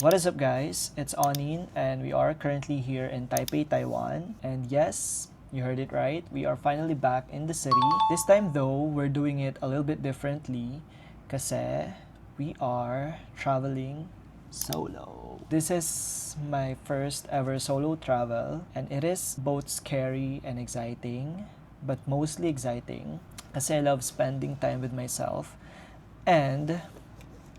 What is up, guys? It's Onin, and we are currently here in Taipei, Taiwan. And yes, you heard it right. We are finally back in the city. This time though, we're doing it a little bit differently kasi we are traveling solo. This is my first ever solo travel, and it is both scary and exciting, but mostly exciting kasi I love spending time with myself. And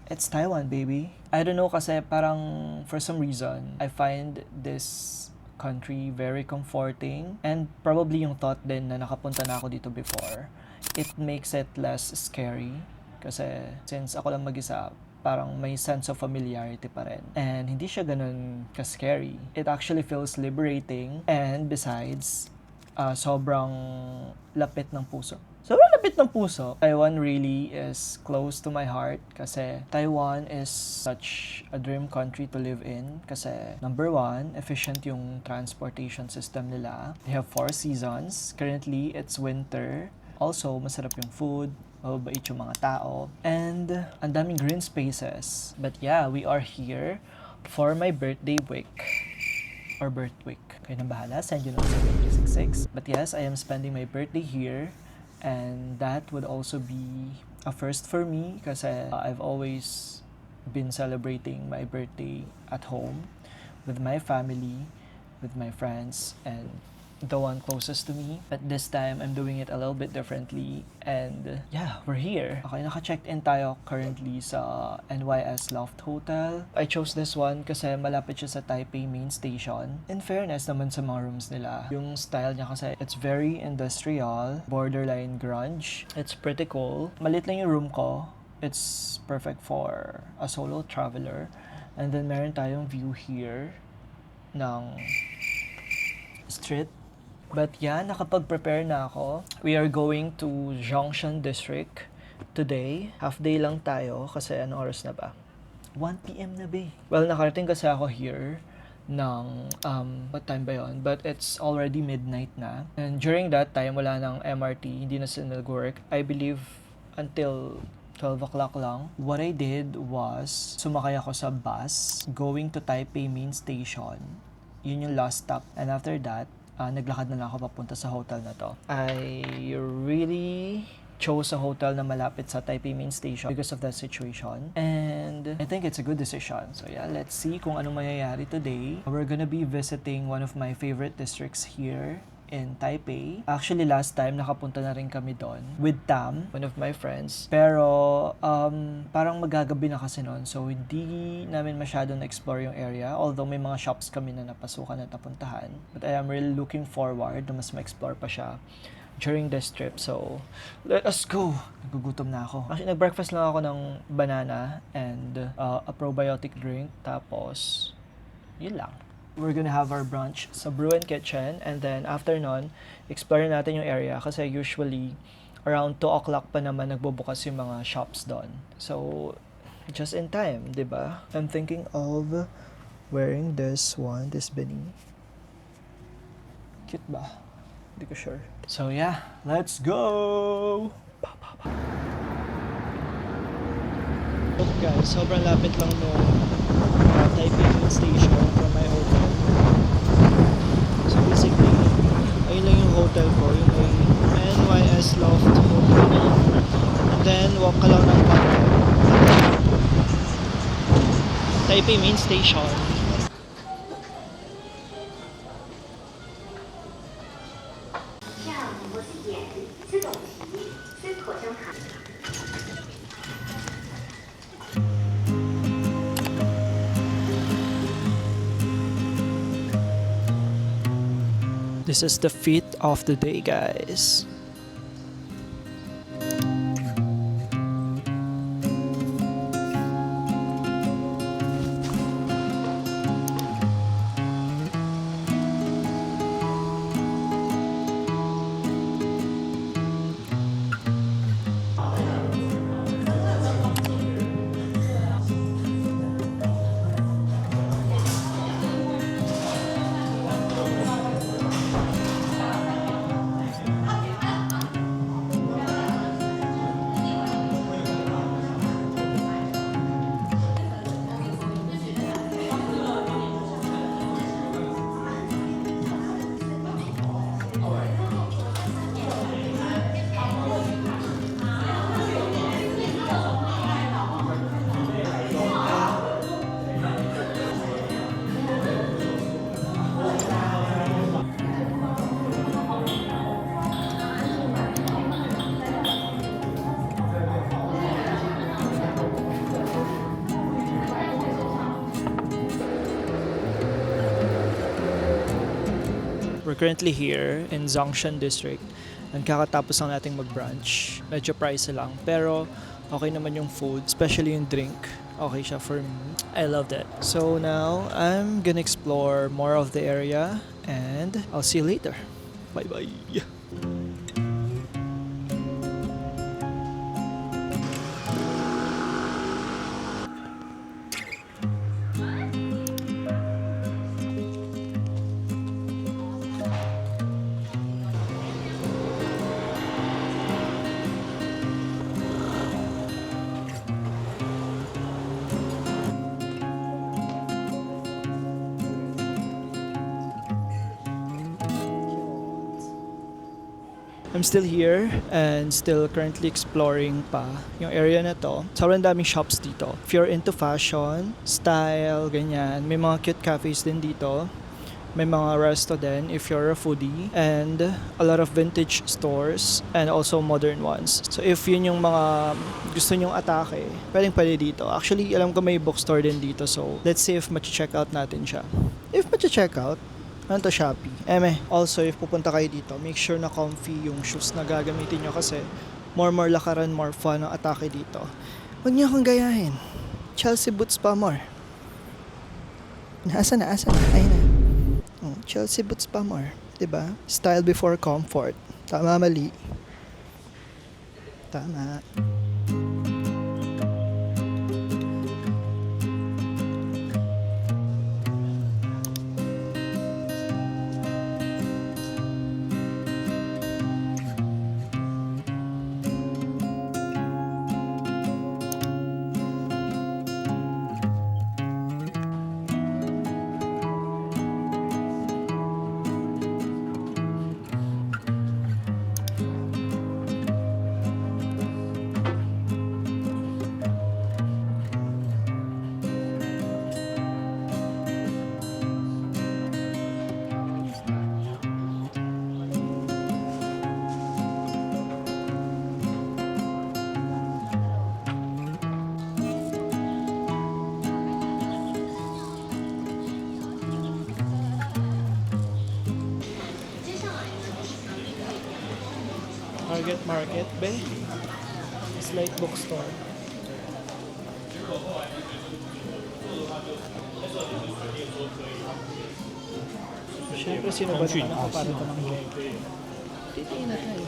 it's Taiwan, baby. I don't know kasi parang for some reason, I find this country very comforting, and probably yung thought din na nakapunta na ako dito before, it makes it less scary kasi since ako lang mag-isa, parang may sense of familiarity pa rin. And hindi siya ganun ka-scary. It actually feels liberating, and besides, sobrang lapit ng puso. Sobrang lapit ng puso. Taiwan really is close to my heart kasi Taiwan is such a dream country to live in kasi number one, efficient yung transportation system nila. They have 4 seasons. Currently, it's winter. Also, masarap yung food, mababait yung mga tao, and ang daming green spaces. But yeah, we are here for my birthday week. Or birth week. Kayo na bahala, send you know 7366. But yes, I am spending my birthday here, and that would also be a first for me kasi I've always been celebrating my birthday at home with my family, with my friends, and the one closest to me. But this time, I'm doing it a little bit differently. And yeah, we're here. Okay, naka-checked in tayo currently sa NYS Loft Hotel. I chose this one kasi malapit siya sa Taipei Main Station. In fairness naman sa mga rooms nila, yung style niya kasi it's very industrial, borderline grunge. It's pretty cool. Malit lang yung room ko. It's perfect for a solo traveler. And then meron tayong view here ng street. But yeah, nakapag-prepare na ako. We are going to Zhongshan District today. Half day lang tayo kasi ano oras na ba? 1 p.m. na ba? Well, nakarating kasi ako here ng, what time ba yun? But it's already midnight na. And during that time, wala nang MRT, hindi na sila nag-work. I believe until 12 o'clock lang. What I did was, sumakay ako sa bus going to Taipei Main Station. Yun yung last stop. And after that, naglakad na lang ako papunta sa hotel na to. I really chose a hotel na malapit sa Taipei Main Station because of that situation. And I think it's a good decision. So yeah, let's see kung anong mangyayari today. We're gonna be visiting one of my favorite districts here in Taipei. Actually, last time, nakapunta na rin kami doon with Tam, one of my friends. Pero, parang magagabi na kasi noon. So, hindi namin masyado na-explore yung area. Although, may mga shops kami na napasukan at napuntahan. But I am really looking forward na mas ma-explore pa siya during this trip. So, let us go! Nagugutom na ako. Actually, nag-breakfast lang ako ng banana and a probiotic drink. Tapos, yun lang. We're gonna have our brunch sa Bruin Kitchen, and then after nun, explore natin yung area kasi usually around 2 o'clock pa naman nagbubukas yung mga shops doon. So, just in time, di ba? I'm thinking of wearing this one, this beanie. Cute ba? Hindi ko sure. So yeah, let's go! Look guys, sobrang lapit lang no Taipei Main Station from my hotel. So basically, ayun lang yung hotel ko, yung may NYS Loft Hotel. And then, walk ka lang ng konti. Taipei Main Station. This is the feat of the day, guys. We're currently here in Zhongshan District. Kakatapos lang nating mag-brunch. Medyo pricey lang. Pero okay naman yung food, especially yung drink. Okay siya for me. I love that. So now, I'm gonna explore more of the area and I'll see you later. Bye-bye. I'm still here and still currently exploring pa yung area na to. Sobrang daming shops dito. If you're into fashion, style, ganyan, may mga cute cafes din dito. May mga resto din if you're a foodie. And a lot of vintage stores and also modern ones. So if yun yung mga gusto nyong atake, pwede dito. Actually, alam ko may bookstore din dito. So let's see if check out natin siya. If check out, ano to, Shopee? Also, if pupunta kayo dito, make sure na comfy yung shoes na gagamitin nyo kasi more lakaran, more fun ang atake dito. Huwag nyo akong gayahin. Chelsea boots pa more. Asa na? Ayun na. Chelsea boots pa more. Diba? Style before comfort. Tama, mali. Tama. Market, be? It's like bookstore. Siyempre, sino ba naman ako para ito ng game? Titiin na tayo.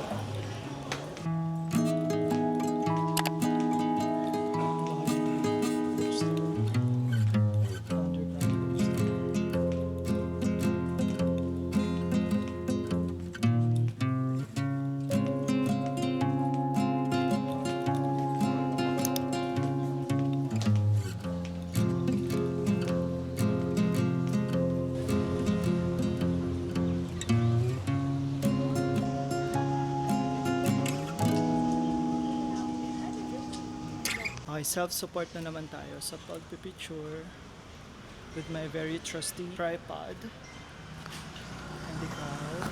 Okay, self-support na naman tayo sa pagpipicture with my very trusty tripod. And ikaw.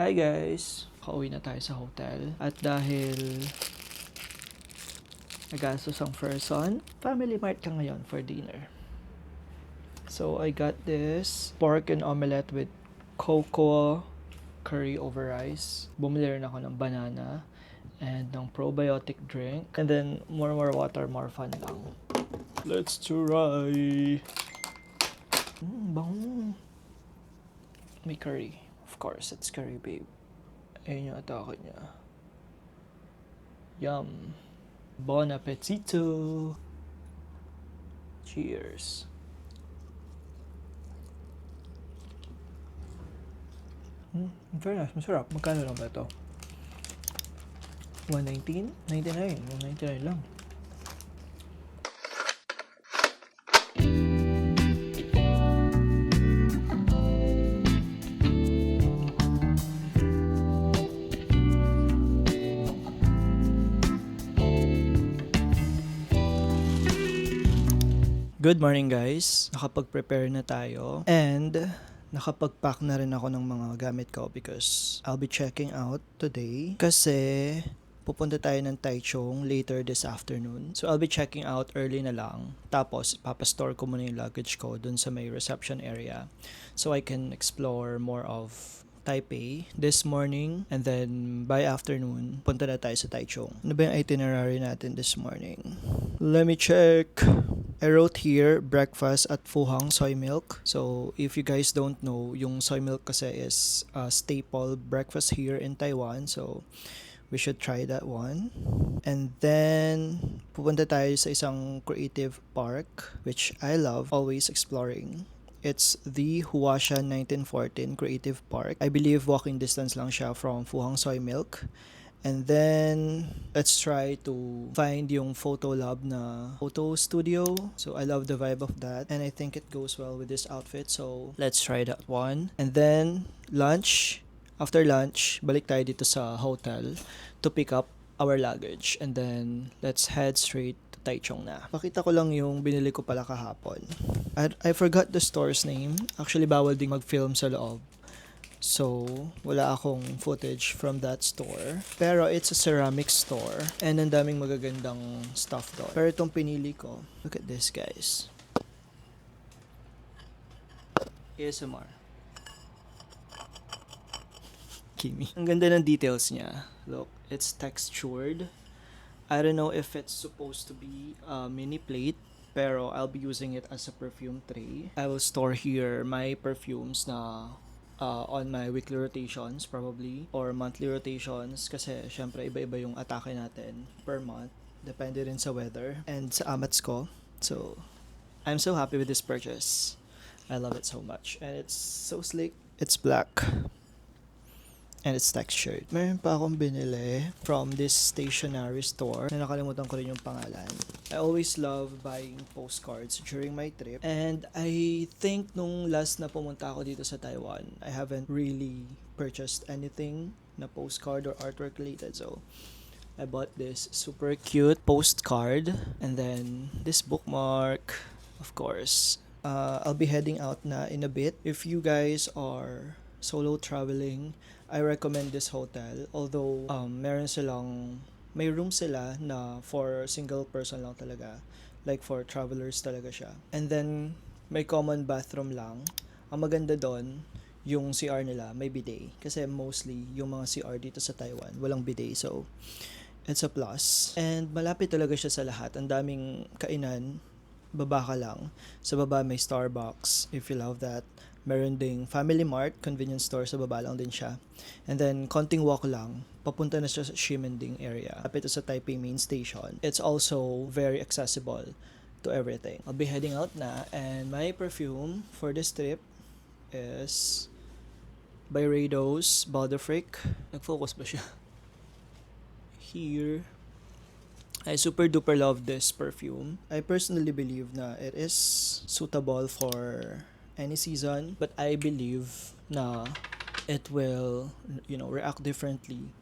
Hi guys! Pauwi na tayo sa hotel. At dahil nagastos ang person, Family Mart ka ngayon for dinner. So I got this pork and omelette with cocoa curry over rice. Bumili rin ako ng banana and ng probiotic drink. And then more water, more fun lang. Let's try! Bango! May curry. Of course, it's curry, babe. Ayun yung atake niya. Yum. Bon appetito. Cheers. Very nice. Masarap. Magkano lang ba ito? 119? 99. 199 lang. Good morning guys! Nakapag-prepare na tayo and nakapag-pack na rin ako ng mga gamit ko because I'll be checking out today kasi pupunta tayo ng Taichung later this afternoon. So I'll be checking out early na lang tapos papastore ko muna yung luggage ko dun sa may reception area so I can explore more of Taipei this morning and then by afternoon punta na tayo sa Taichung. Ano ba yung itinerary natin this morning? Let me check. I wrote here breakfast at Fuhang soy milk. So if you guys don't know, yung soy milk kasi is a staple breakfast here in Taiwan. So we should try that one. And then pupunta tayo sa isang creative park which I love always exploring. It's the Huashan 1914 Creative Park. I believe walking distance lang siya from Fuhang Soy Milk. And then, let's try to find yung Photo Lab na photo studio. So, I love the vibe of that. And I think it goes well with this outfit. So, let's try that one. And then, lunch. After lunch, balik tayo dito sa hotel to pick up our luggage. And then, let's head straight to Taichung na. Pakita ko lang yung binili ko pala kahapon. I forgot the store's name. Actually, bawal ding mag-film sa loob. So, wala akong footage from that store. Pero it's a ceramic store. And ang daming magagandang stuff doon. Pero itong pinili ko, look at this guys. ASMR. Kimi. Ang ganda ng details niya. Look, it's textured. I don't know if it's supposed to be a mini plate. Pero I'll be using it as a perfume tray. I will store here my perfumes na on my weekly rotations probably or monthly rotations kasi syempre iba-iba yung atake natin per month depende rin sa weather and sa amats ko. So I'm so happy with this purchase. I love it so much and it's so sleek. It's black and it's textured. Meron pa akong binili from this stationery store na nakalimutan ko rin yung pangalan. I always love buying postcards during my trip. And I think nung last na pumunta ako dito sa Taiwan, I haven't really purchased anything na postcard or artwork related. So, I bought this super cute postcard. And then, this bookmark, of course. I'll be heading out na in a bit. If you guys are solo traveling, I recommend this hotel. Although, may room sila na for single person lang talaga. Like for travelers talaga siya. And then, may common bathroom lang. Ang maganda doon, yung CR nila, may bidet. Kasi mostly, yung mga CR dito sa Taiwan, walang bidet. So, it's a plus. And malapit talaga siya sa lahat. Ang daming kainan, baba ka lang. Sa baba may Starbucks, if you love that. Meron ding Family Mart, convenience store, sa baba lang din siya. And then, konting walk lang, papunta na siya sa Ximending area. Kapit sa Taipei main station. It's also very accessible to everything. I'll be heading out na, and my perfume for this trip is by Rados Balderfrick. Nag-focus ba siya? Here. I super duper love this perfume. I personally believe na it is suitable for any season, but I believe na it will, react differently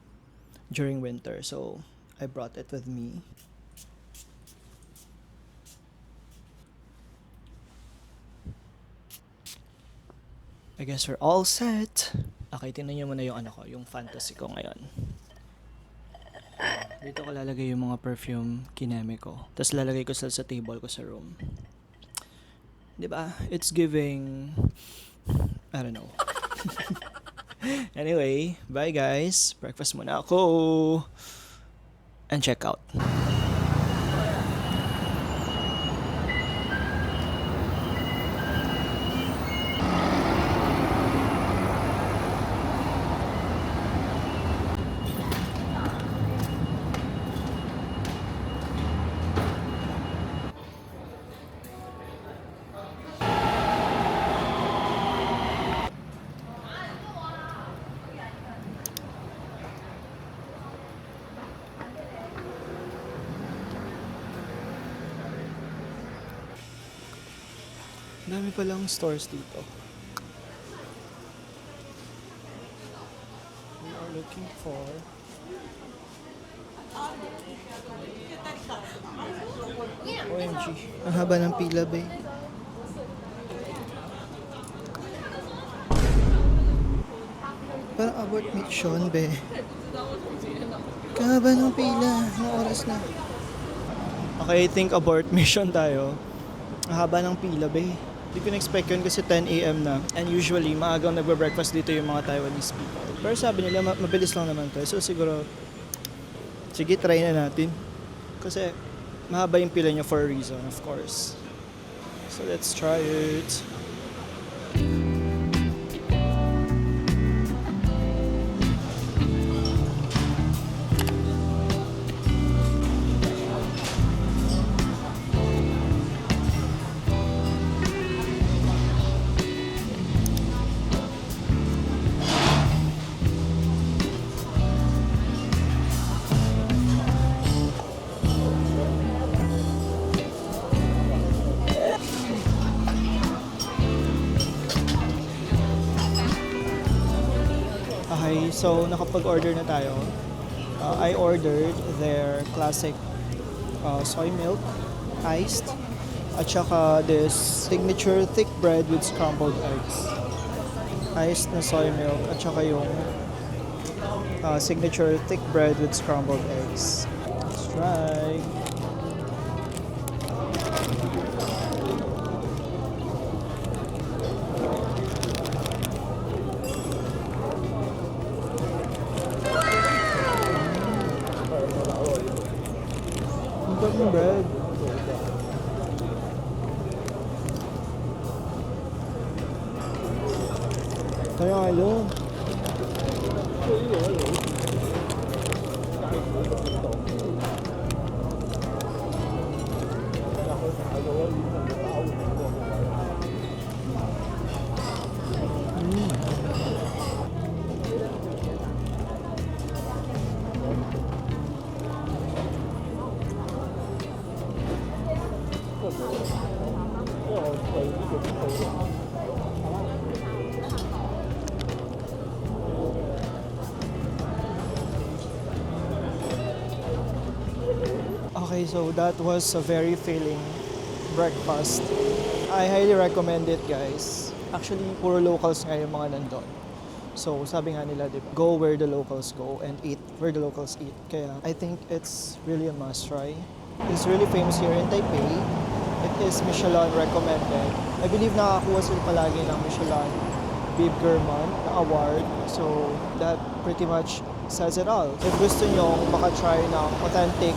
during winter. So, I brought it with me. I guess we're all set. Okay, tingnan nyo muna yung yung fantasy ko ngayon. Dito ko lalagay yung mga perfume kineme ko. Tapos lalagay ko sa table ko sa room. Diba? It's giving, I don't know. Anyway, bye guys. Breakfast muna ako. And check out. Dami palang stores dito. We are looking for OMG. Ang haba ng pila, be. Parang abort mission, be. Kahaba ng pila. Anong oras na? Okay, I think abort mission tayo. Ang haba ng pila, be. Hindi ko na-expect yun kasi 10 a.m. na. And usually, maagang nagbe-breakfast dito yung mga Taiwanese people. Pero sabi nila, mabilis lang naman to. So siguro, sige, try na natin. Kasi mahaba yung pila niya for a reason, of course. So let's try it. Okay, so nakapag-order na tayo. I ordered their classic soy milk, iced, at saka this signature thick bread with scrambled eggs. Iced na soy milk, at saka yung signature thick bread with scrambled eggs. Let's try. Ang bread. Kaya ayun. Okay, so that was a very filling breakfast. I highly recommend it, guys. Actually, puro locals nga yung mga nandun. So, sabi nga nila, diba, go where the locals go and eat where the locals eat. Kaya, I think it's really a must try. It's really famous here in Taipei. It is Michelin recommended. I believe nakakuha sila palagi ng Michelin Bib Gourmand na award. So, that pretty much says it all. If gusto nyo maka-try ng authentic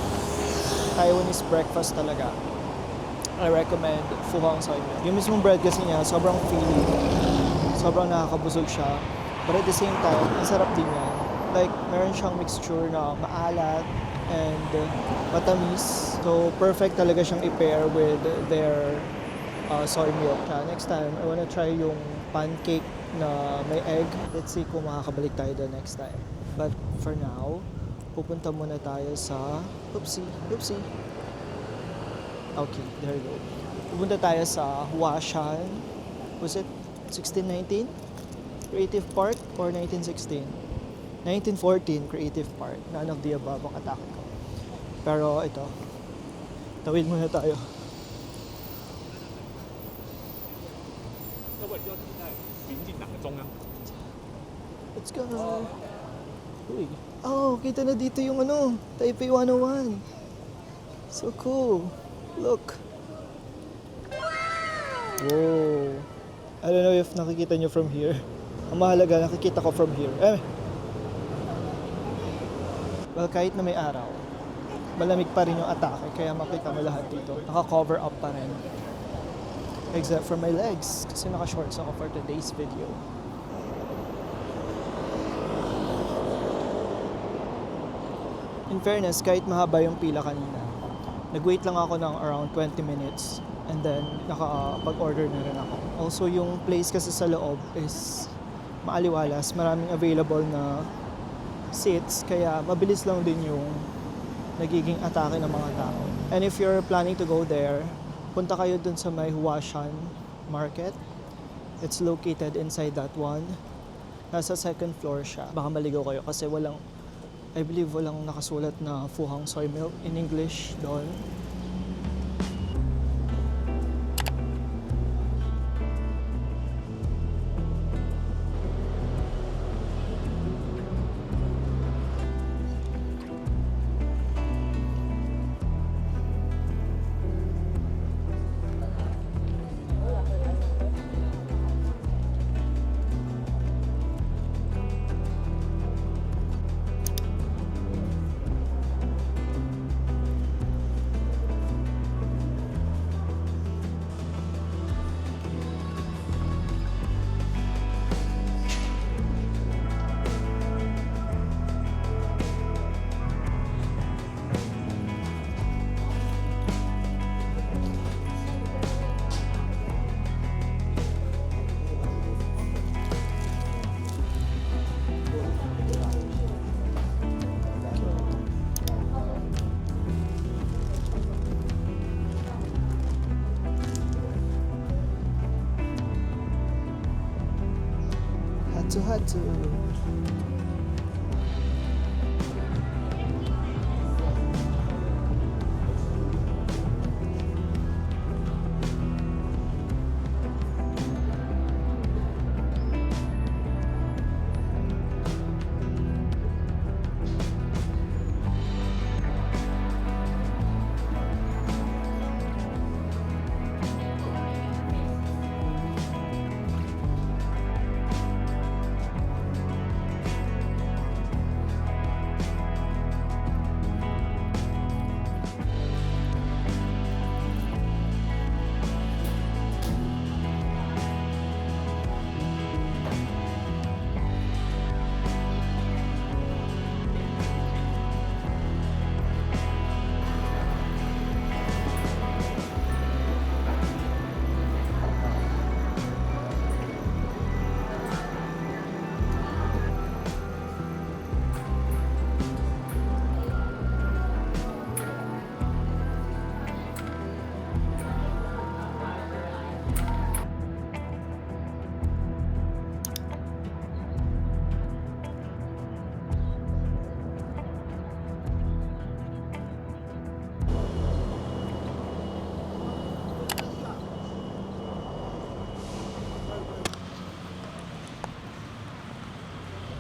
Taiwanese breakfast talaga, I recommend Fu Hong Soy Milk. Yung mismong bread kasi niya, sobrang filling. Sobrang nakakabusog siya. But at the same time, ang sarap din niya. Like, meron siyang mixture na maalat and matamis. So, perfect talaga siyang i-pair with their soy milk. Next time, I wanna try yung pancake na may egg. Let's see kung makakabalik tayo doon next time. But for now, pupunta muna tayo sa... Oopsie. Okay, there we go. Pupunta tayo sa Huashan. Was it 1619? Creative Park or 1916? 1914 Creative Park. None of the above ang atake ko. Pero ito, tawid muna tayo. Let's go! Uy. Oh, kita na dito yung Taipei 101. So cool. Look. Whoa. I don't know if nakikita nyo from here. Ang mahalaga, nakikita ko from here. Well, kahit na may araw, malamig pa rin yung atake, kaya makita mo lahat dito. Naka-cover up pa rin. Except for my legs, kasi naka-shorts ako for today's video. In fairness, kahit mahaba yung pila kanina, nag-wait lang ako ng around 20 minutes and then nakapag-order na rin ako. Also, yung place kasi sa loob is maaliwalas, maraming available na seats, kaya mabilis lang din yung nagiging atake ng mga tao. And if you're planning to go there, punta kayo dun sa may Huashan Market. It's located inside that one. Nasa second floor siya. Baka maligaw kayo kasi walang I believe walang nakasulat na Fuhang Soy Milk in English doon. Hatu-hatu.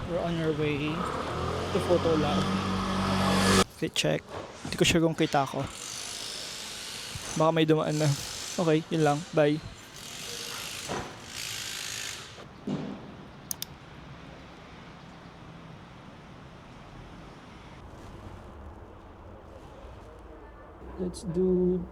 We're on our way to Photo Lab. Fit check. Hindi ko sure kung kita ko. Baka may dumaan na. Okay, yun lang. Bye. Let's do...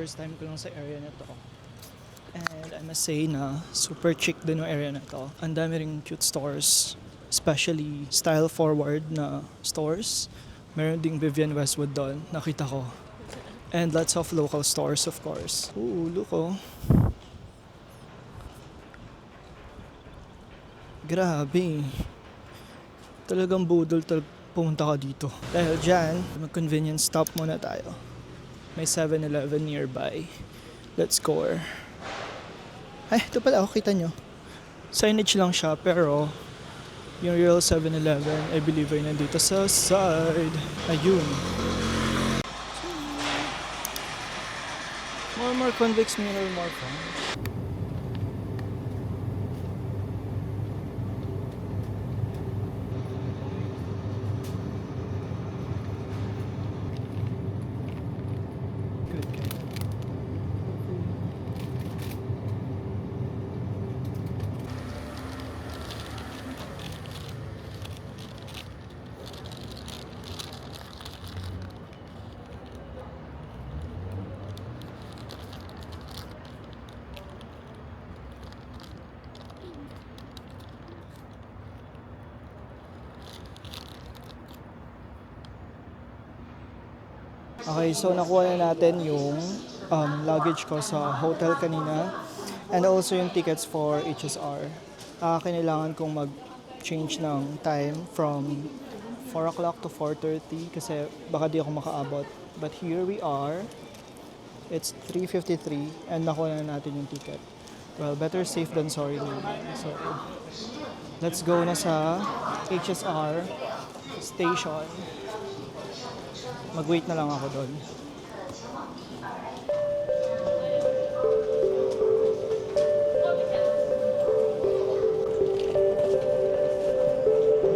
First time ko lang sa area na to. And I must say na super chic din yung area na to. Ang dami ring cute stores. Especially style forward na stores. Meron ding Vivienne Westwood doon. Nakita ko. And lots of local stores of course. Ooh, look oh. Grabe. Talagang budol pumunta ka dito. Dahil dyan, mag-convenience stop muna tayo. May 7-Eleven nearby. Let's go. Ay, ito pala. Oh, kita nyo. Signage lang siya, pero yung real 7-Eleven, I believe ay nandito sa side. Ayun. More convicts mean more fun. Okay, so nakuha na natin yung luggage ko sa hotel kanina and also yung tickets for HSR. Kailangan kong mag-change ng time from 4 o'clock to 4:30 kasi baka di ako makaabot. But here we are. It's 3:53 and nakuha na natin yung ticket. Well, better safe than sorry. So, let's go na sa HSR station. Mag-wait na lang ako doon.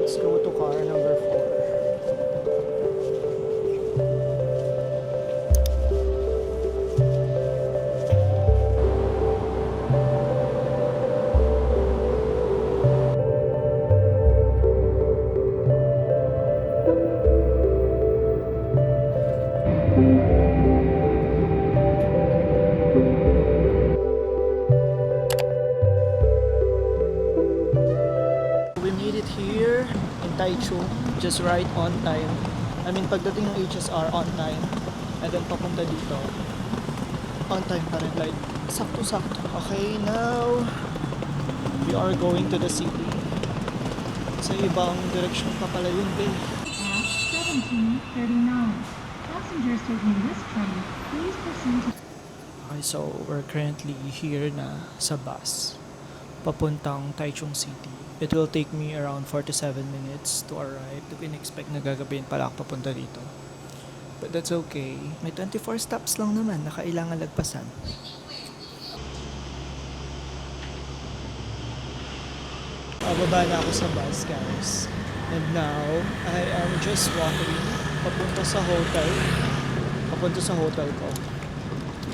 Let's go to car number 4. We made it here in Taichung, just right on time. I mean, pagdating ng HSR on time, and then papunta dito, on time pa rin, like, sakto-sakto. Okay, now, we are going to the city. Sa ibang direction pa pala yun, babe. At 17:39. Passengers taking this train, please proceed to... Okay, so we're currently here na sa bus papuntang Taichung City. It will take me around 47 minutes to arrive. Di ko in-expect na gagabihin pala ako papunta dito. But that's okay. May 24 stops lang naman na kailangan lagpasan. Pababa na ako sa bus, guys. And now, I am just walking papunta sa hotel. Papunta sa hotel ko.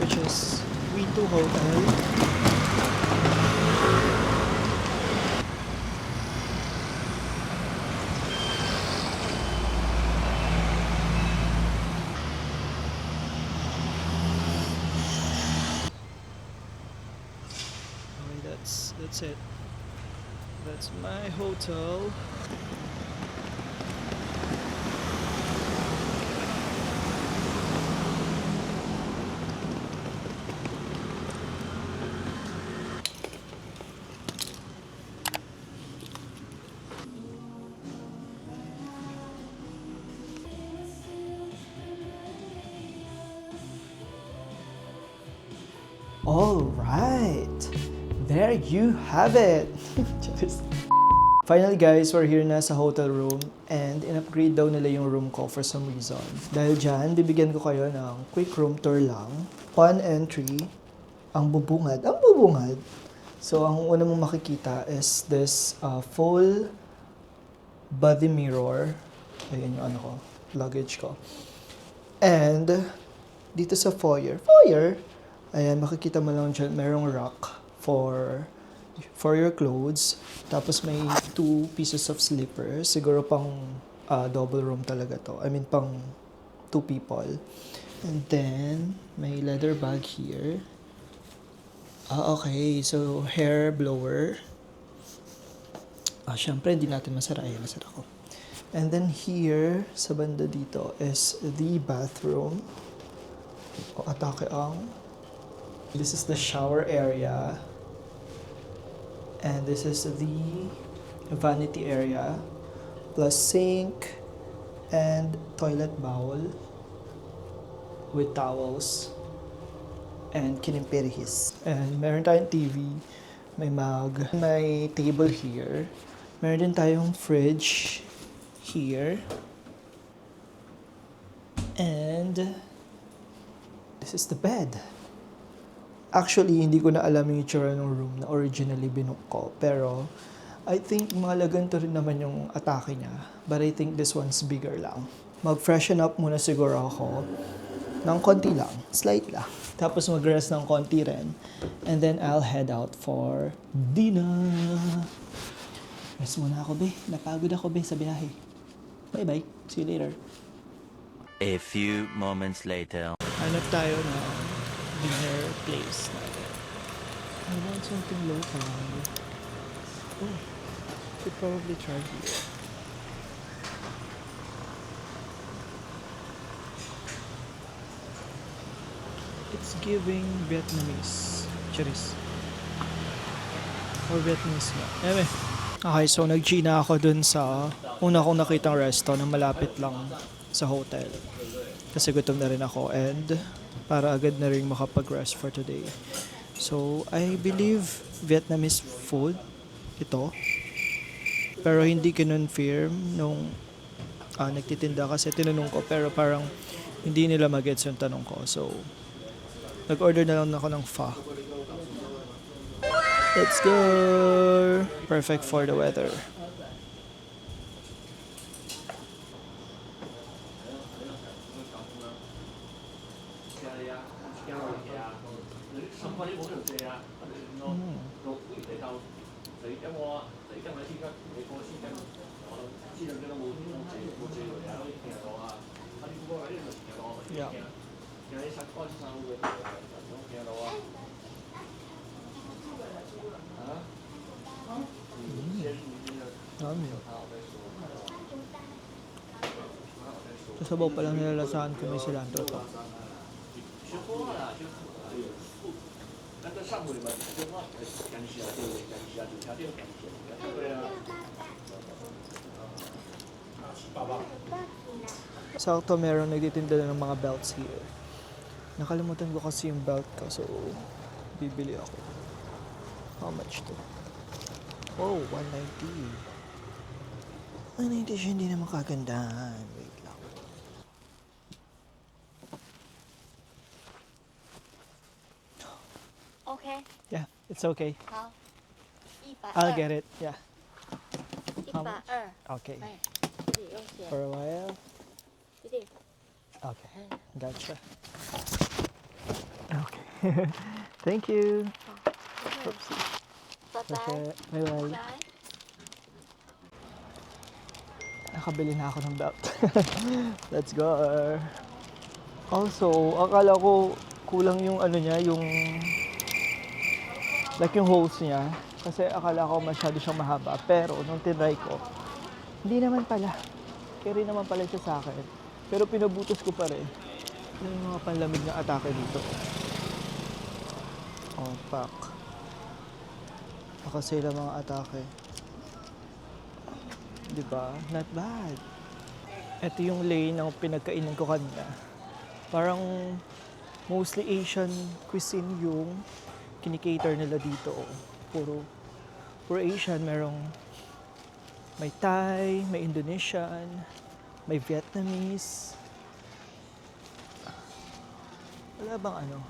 Which is V2 Hotel. Okay, that's it. That's my hotel. All right, there you have it. Finally guys, we're here na sa hotel room and in-upgrade daw nila yung room ko for some reason. Dahil dyan, bibigyan ko kayo ng quick room tour lang. Upon entry, ang bubungad. So, ang una mong makikita is this full body mirror. Ayan yung ano ko, luggage ko. And, dito sa foyer, ayan, makikita mo lang dyan, merong rack for your clothes. Tapos may 2 pieces of slippers. Siguro pang double room talaga to. I mean, pang 2 people. And then, may leather bag here. Okay. So, hair blower. Syempre, hindi natin masara. Ayan, masara ko. And then here, sa banda dito, is the bathroom. Atake ang. This is the shower area. And this is the vanity area. Plus sink and toilet bowl with towels and kinimpirihis. And meron tayong TV, may mug, may table here. Meron din tayong fridge here. And this is the bed. Actually, hindi ko na alam yung itsura ng room na originally binook ko. Pero, I think mga laganto rin naman yung atake niya. But I think this one's bigger lang. Mag-freshen up muna siguro ako ng konti lang, slight lang. Tapos mag-rest ng konti rin. And then I'll head out for dinner. Rest muna ako, be. Napagod ako, be, sa biyahe. Bye-bye. See you later. A few moments later. Hanap tayo na dinner place natin. I want something local. Oh, should probably try here. It's giving Vietnamese. Charis. Or Vietnamese nga. Eme. Okay, so nag-G na ako dun sa una kong nakitang resto na malapit lang sa hotel. Kasi gutom na rin ako and para agad na rin makapag-rest for today. So, I believe Vietnamese food ito. Pero hindi kinonfirm nung nagtitinda kasi tinanong ko pero parang hindi nila magets yung tanong ko. So, nag-order na lang ako ng pho. Let's go! Perfect for the weather. Yeah. Dami. Sa sabaw pa lang nilalasahan ko may cilantro to. Sakto meron nagtitinda ng mga belts here. Nakalimutan ko kasi yung belt ko so bibili ako. How much to? Oh, 190. 190 siya, hindi naman kagandahan. Wait lang. OK， Yeah, it's okay. 好，120。 I'll get it. Yeah. 120。 Okay. 哎，这里有写， For a while. 这里。 Okay. Gotcha. Okay. Thank you. Oops. 拜拜。 Okay. Bye-bye. 拜。 Nakabili na ako ng belt. Let's go. Also, akala ko kulang yung ano niya, yung like yung holes niya. Kasi akala ko masyado siyang mahaba. Pero nung tinry ko, hindi naman pala. Carry naman pala siya sa akin. Pero pinabutos ko pa rin. Yung mga panlamig na atake dito. Oh, fuck. Nakasila mga atake. Diba? Not bad. Ito yung lane ng pinagkainan ko kanina. Parang mostly Asian cuisine yung kinikater nila dito. Puro Asian. May Thai, may Indonesian, may Vietnamese. Wala bang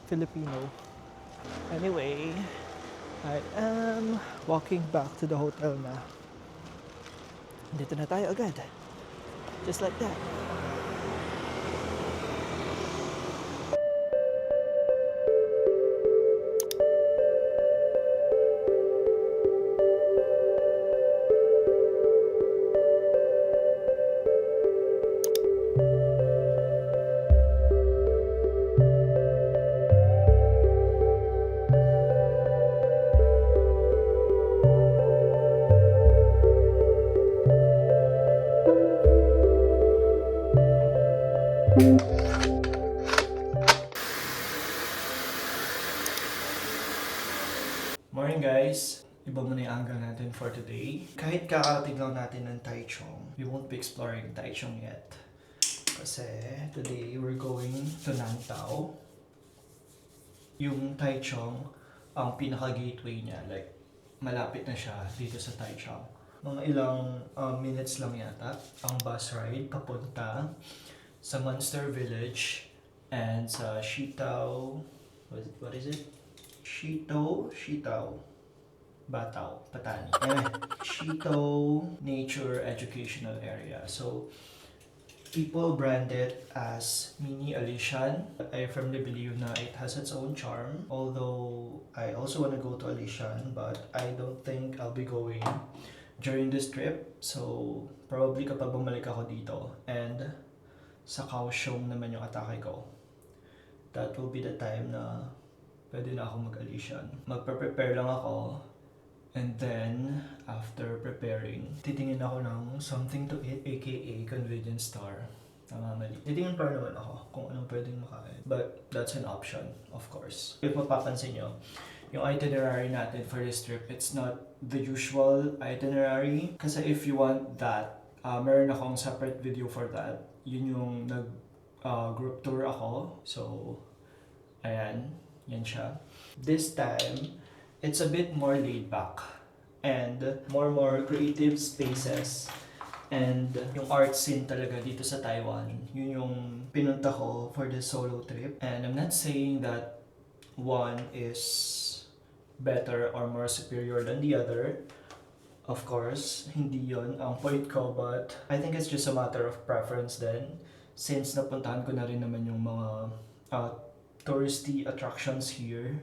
Filipino. Anyway, I am walking back to the hotel na. Dito na tayo agad. Just like that. Morning guys! Iba muna yung angle natin for today. Kahit kakarating lang natin ng Taichung, we won't be exploring Taichung yet. Kasi today we're going to Nantao. Yung Taichung, ang pinaka-gateway niya, like malapit na siya dito sa Taichung. Mga ilang minutes lang yata ang bus ride papunta sa Munster Village and sa Shitao. What is it? Shitao, Batao, Patani. Shitao Nature Educational Area. So, people brand it as Mini Alishan. I firmly believe na it has its own charm. Although, I also want to go to Alishan, but I don't think I'll be going during this trip. So, probably kapag bumalik ako dito and sa Kaohsiung naman yung atake ko, that will be the time na pwede na ako mag-Alishan. Magpe-prepare lang ako and then after preparing, titingin ako ng something to eat aka convenience store. family. Titingin pa naman ako kung anong pwedeng makain. But that's an option, of course. If mapapansin nyo, yung itinerary natin for this trip, it's not the usual itinerary. Kasi if you want that, meron akong separate video for that. Yun yung group tour ako. So, ayan. Yan siya. This time, it's a bit more laid back. And more creative spaces. And yung art scene talaga dito sa Taiwan, yun yung pinunta ko for this solo trip. And I'm not saying that one is better or more superior than the other. Of course, hindi yun ang point ko, but I think it's just a matter of preference then. Since napuntahan ko na rin naman yung mga touristy attractions here,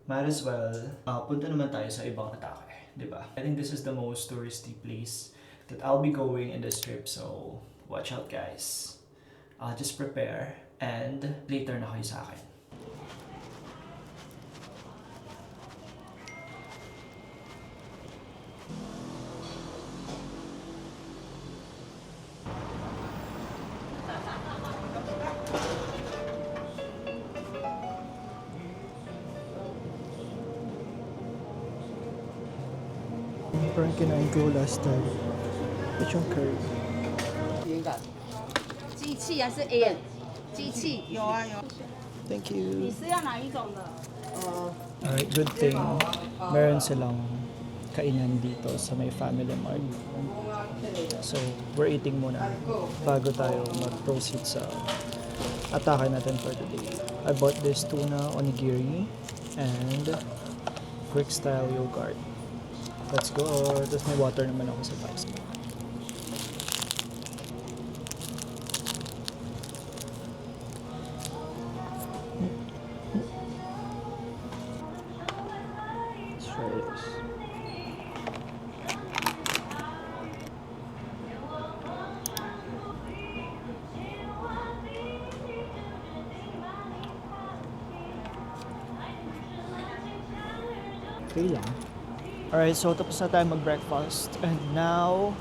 might as well punta naman tayo sa ibang atake, di ba? I think this is the most touristy place that I'll be going in this trip, so watch out guys. I'll just prepare and later na kayo sa akin. Parang kinain ko last time. Ito yung curry. 机器还是 A？ 机器有啊有。 Thank 你 you. 是要哪一种的？ Alright, good thing meron silang kainan dito sa may Family Mart. So, we're eating muna bago tayo mag-proceed sa atake natin for today. I bought this tuna onigiri and Greek style yogurt. Let's go. Tapos may water naman ako sa taas. Let's try this. Okay lang. Alright, so tapos na tayo mag-breakfast. And now,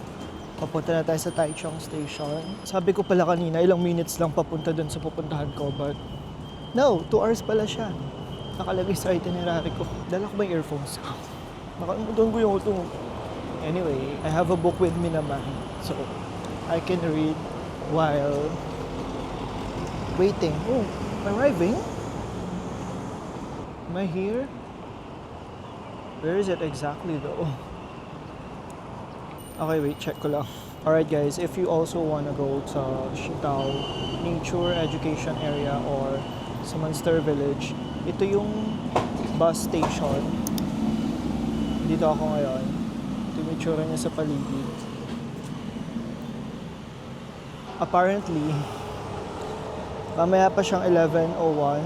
papunta na tayo sa Taichung Station. Sabi ko pala kanina, ilang minutes lang papunta dun sa pupuntahan ko. But, no, 2 hours pala siya. Nakalagay sa itinerary ko. Dala ko ba yung earphones? Nakalimutan ko yung ito. Anyway, I have a book with me naman. So, I can read while waiting. Oh, arriving? Am I here? Where is it exactly though? Okay, wait, check ko lang. Alright guys, if you also wanna go to Shitao Nature Education Area or sa Monster Village, ito yung bus station. Dito ako ngayon. Ito yung itsura niya sa paligid. Apparently, mamaya pa siyang 11:01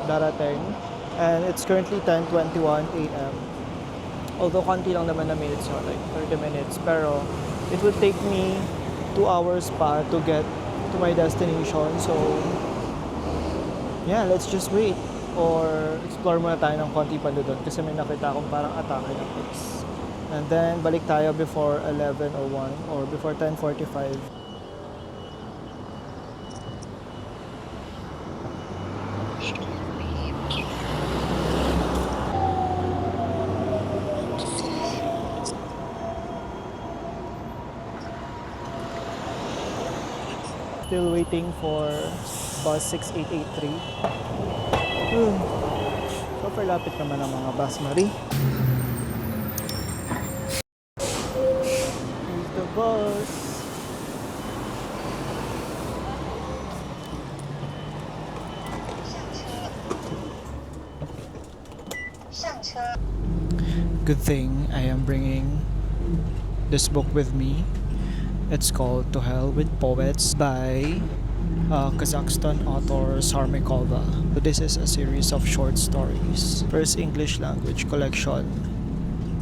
darating. And it's currently 10:21 a.m. Although konti lang naman na minutes, so like 30 minutes. Pero it would take me 2 hours pa to get to my destination. So yeah, let's just wait. Or explore muna tayo ng konti pa doon kasi may nakita akong parang atake na place. And then balik tayo before 11:01 or before 10:45. Still waiting for bus 6883. Super lapit naman ang mga bus, Marie. Here's the bus. Good thing I am bringing this book with me. It's called To Hell with Poets by Kazakhstan author Sarmikova. This is a series of short stories. First English language collection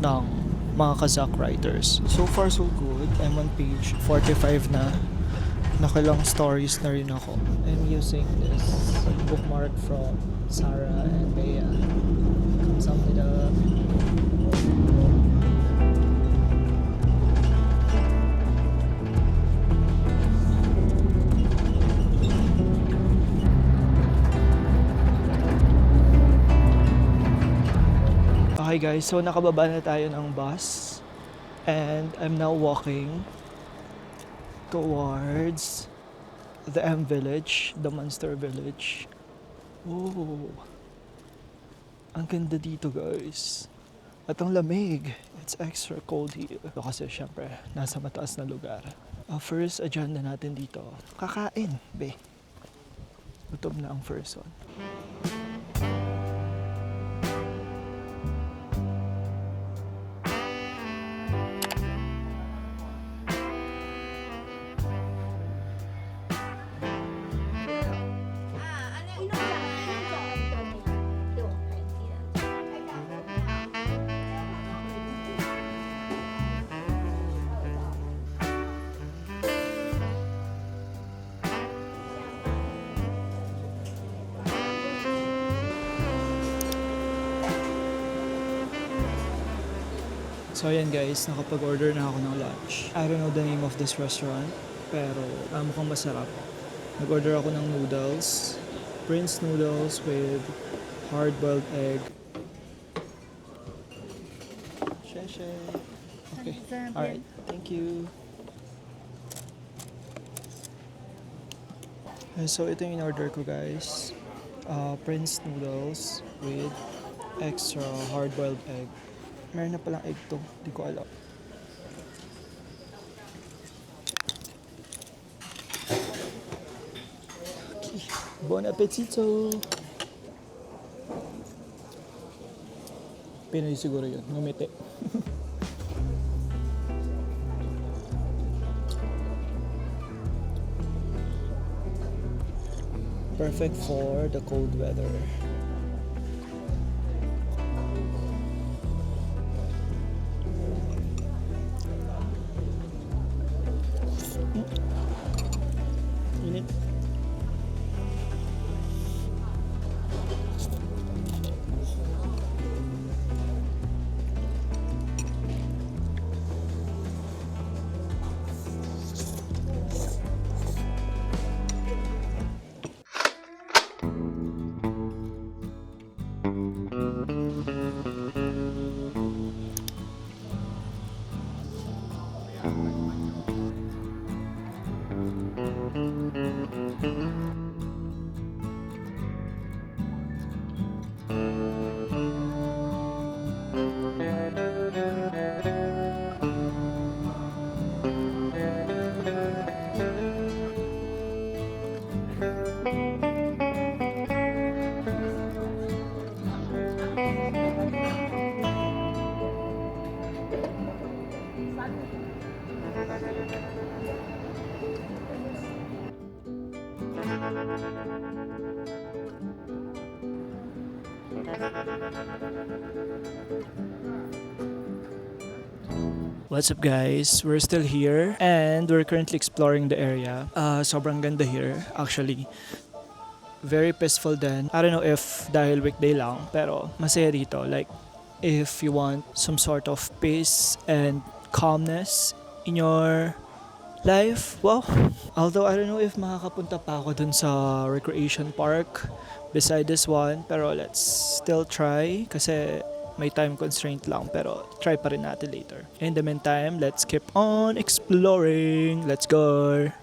ng mga Kazakh writers. So far so good. I'm on page 45 na. Nakalang stories na rin ako. I'm using this bookmark from Sarah and Bea. Sum it up. Okay guys, so nakababa na tayo ng bus and I'm now walking towards the M Village, the Monster Village. Oh, ang ganda dito guys. At ang lamig. It's extra cold here. Kasi syempre, nasa mataas na lugar. First agenda natin dito, kakain, be. Gutom na ang first one. So ayan guys, nakapag-order na ako ng lunch. I don't know the name of this restaurant, pero mukhang masarap. Nag-order ako ng noodles, Prince noodles with hard-boiled egg. Sheshe. Okay, alright, thank you. So ito yung in-order ko guys. Prince noodles with extra hard-boiled egg. Meron na palang egg to. Di ko alam. Okay. Bon appetito! Pinoy siguro yun. Ngumiti. Perfect for the cold weather. Init. What's up guys? We're still here and we're currently exploring the area. Sobrang ganda here actually. Very peaceful din. I don't know if dahil weekday lang pero masaya dito. Like if you want some sort of peace and calmness in your life, wow. Although I don't know if makakapunta pa ako dun sa recreation park beside this one, pero let's still try kasi may time constraint lang, pero try pa rin natin later. In the meantime, let's keep on exploring. Let's go!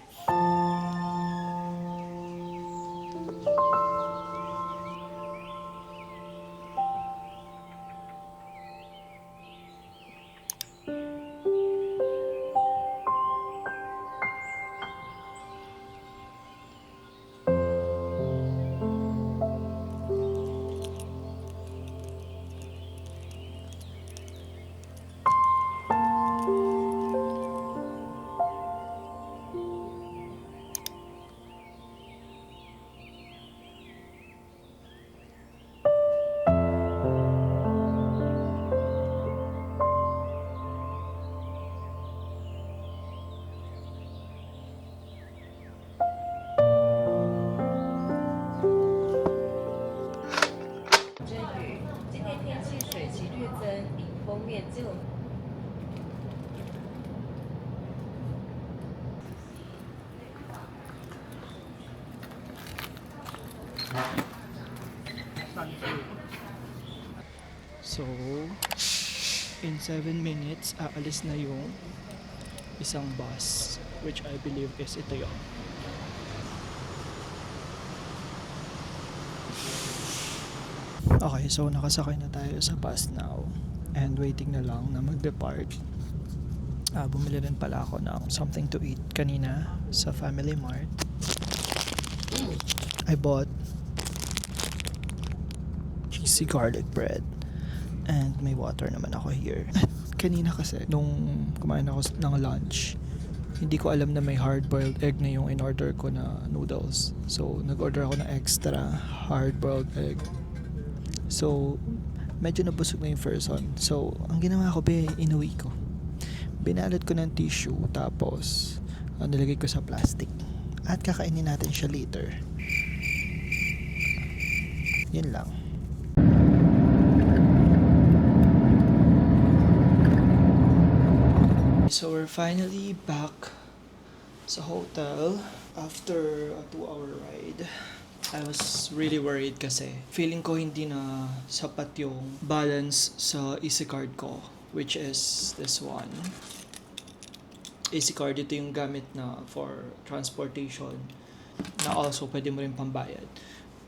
So So, in 7 minutes, aalis na yung isang bus, which I believe is ito yun. Okay, so nakasakay na tayo sa bus now and waiting na lang na mag-depart. Bumili rin pala ako ng something to eat kanina sa Family Mart. I bought cheesy garlic bread and may water naman ako here. At kanina kasi nung kumain ako ng lunch, hindi ko alam na may hard-boiled egg na yung in-order ko na noodles. So nag-order ako ng extra hard-boiled egg. So medyo nabusog na yung first one. So ang ginawa ko, inuwi ko. Binalot ko ng tissue tapos nilagay ko sa plastic. At kakainin natin siya later. Yun lang. So we're finally back sa hotel after a 2-hour ride. I was really worried kasi feeling ko hindi na sapat yung balance sa EC card ko, which is this one. EC card, ito yung gamit na for transportation na also pwede mo rin pambayad.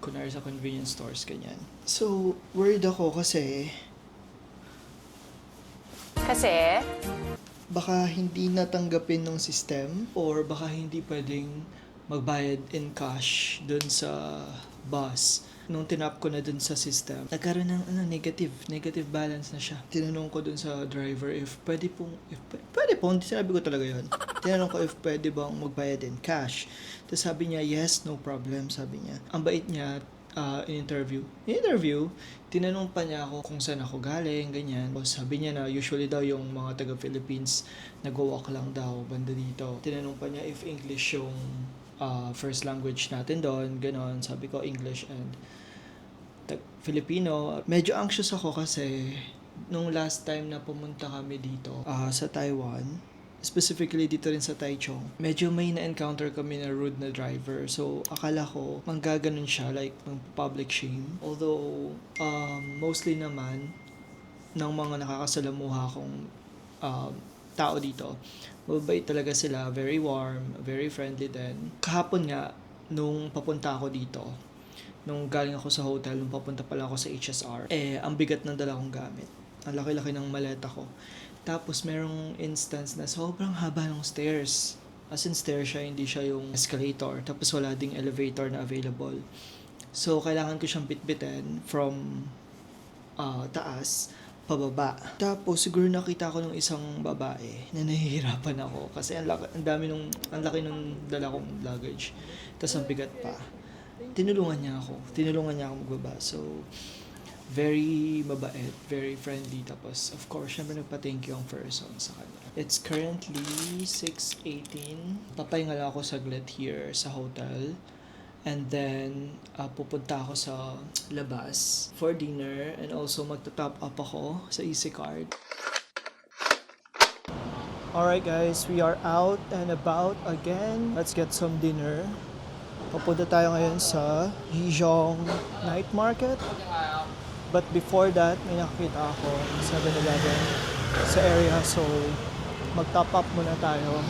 Kunwari sa convenience stores, ganyan. So, worried ako kasi baka hindi natanggapin ng system or baka hindi pwedeng magbayad in cash dun sa bus. Nung tinap ko na dun sa system, nagkaroon ng negative balance na siya. Tinanong ko dun sa driver if pwede pong, hindi sinabi ko talaga yun. Tinanong ko if pwede bang magbayad in cash. Tapos sabi niya, yes, no problem, sabi niya. Ang bait niya, in interview, tinanong pa niya ako kung saan ako galing, ganyan. Sabi niya na usually daw yung mga taga-Philippines nag-walk lang daw banda dito. Tinanong pa niya if English yung first language natin doon, ganon. Sabi ko English and Filipino. Medyo anxious ako kasi nung last time na pumunta kami dito sa Taiwan, specifically dito rin sa Taichung, medyo may na-encounter kami na rude na driver. So akala ko manggaganon siya, like public shame. Although mostly naman ng mga nakakasalamuha kong tao dito, mabait talaga sila, very warm, very friendly din. Kahapon nga, nung papunta ako dito, nung galing ako sa hotel, nung papunta pala ako sa HSR, ang bigat ng dala kong gamit. Ang laki-laki ng maleta ko. Tapos merong instance na sobrang haba ng stairs. As in stairs siya, hindi siya yung escalator. Tapos wala ding elevator na available. So, kailangan ko siyang bitbitin from taas pababa. Tapos siguro nakita ko ng isang babae na nahihirapan ako kasi ang laki nung dala kong luggage. Tapos ang bigat pa. Tinulungan niya ako magbaba. So very mabait, very friendly. Tapos of course, syempre nagpa-thank you ang person sa kanya. It's currently 6:18. Papahinga lang ako saglit here sa hotel. And then, pupunta ako sa labas for dinner and also magta-top up ako sa EC card. Alright guys, we are out and about again. Let's get some dinner. Pupunta tayo ngayon sa Hizhong Night Market. But before that, may nakakita ako sa 7-Eleven sa area. So, mag-top up muna tayo.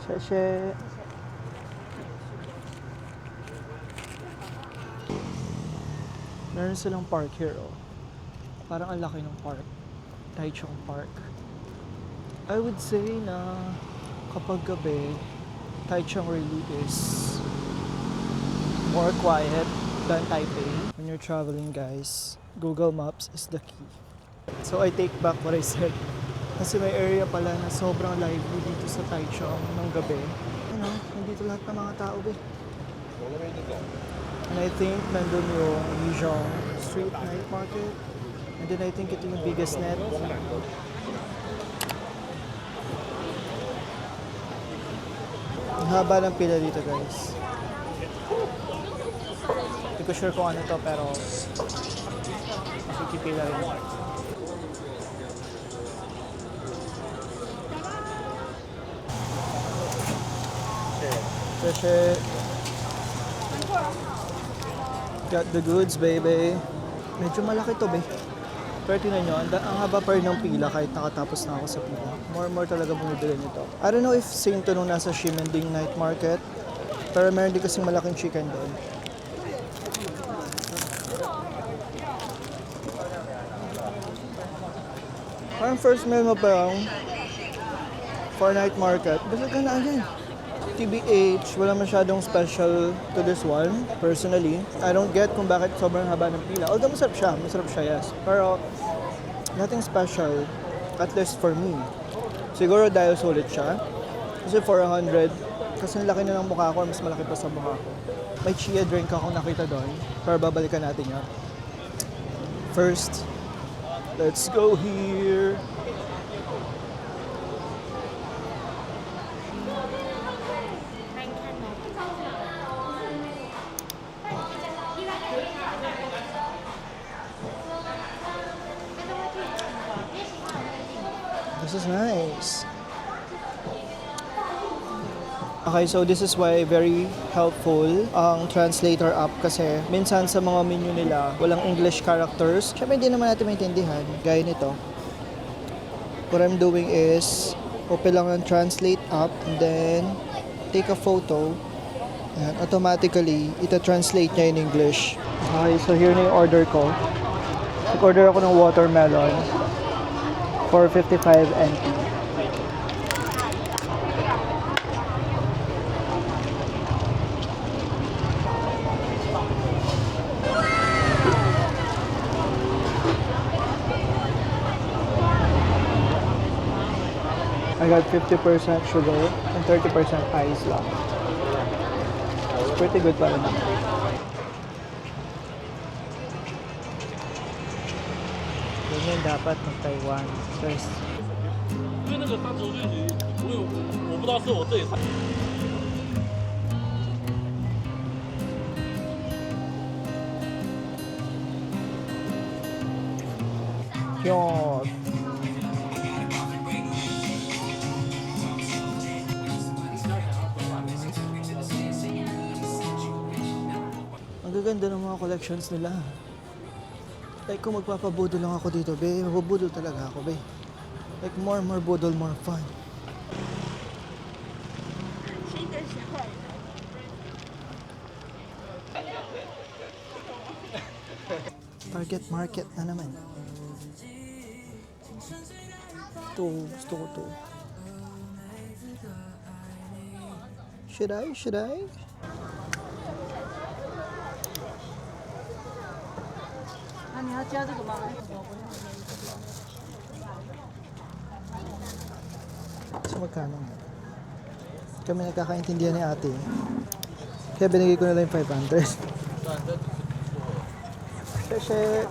Sheshe. Meron silang park here, oh. Parang ang laki ng park. Taichung Park. I would say na kapag gabi, Taichung really is more quiet than Taipei. When you're traveling, guys, Google Maps is the key. So I take back what I said. Kasi may area pala na sobrang lively dito sa Taichung ng gabi. Nandito lahat ng mga tao, be. And I think nandun yung Hizhong Street Night Market. And then I think ito yung biggest net. Ang haba ng pila dito, guys. Hindi ko sure kung ano to, pero makikipila rin ako. Sheshe. Got the goods, baby. Medyo malaki to, be. Pero tingnan nyo, ang haba pa rin ng pila kahit nakatapos na ako sa pila. More talaga bumibili nito. I don't know if same to nung nasa Ximending Night Market. Pero meron din kasing malaking chicken doon. Parang first meal mo pa lang for night market. Basta ka na agad. TBH, wala masyadong special to this one. Personally, I don't get kung bakit sobrang haba ng pila. Although masarap siya, yes. Pero, nothing special, at least for me. Siguro dahil sulit siya. Kasi 400, kasi laki na ng mukha ko, mas malaki pa sa mukha ko. May chia drink akong nakita doon, pero babalikan natin yan. First, let's go here. This is nice. Okay, so this is why very helpful ang translator app kasi minsan sa mga menu nila walang English characters. Siyempre hindi naman natin maintindihan. Gaya nito. What I'm doing is open lang ang translate app and then take a photo and automatically ita-translate niya in English. Okay, so here na yung order ko. Nag-order ako ng watermelon for 55 NT. I got 50% sugar and 30% ice lang. It's pretty good para naman. Ganyan dapat mag-Taiwan. First. 因为那个他走进去，我不知道是我自己猜。 Cute. Ang gaganda ng mga collections nila. Like kung magpapabudol lang ako dito, be, mabubudol talaga ako, be. Like more budol, more fun. Target market na naman. Ito, gusto ko to. Should I? So magkano nga? Kami nagkakaintindihan ni ate. Kaya binigay ko na lang yung 500. Shit.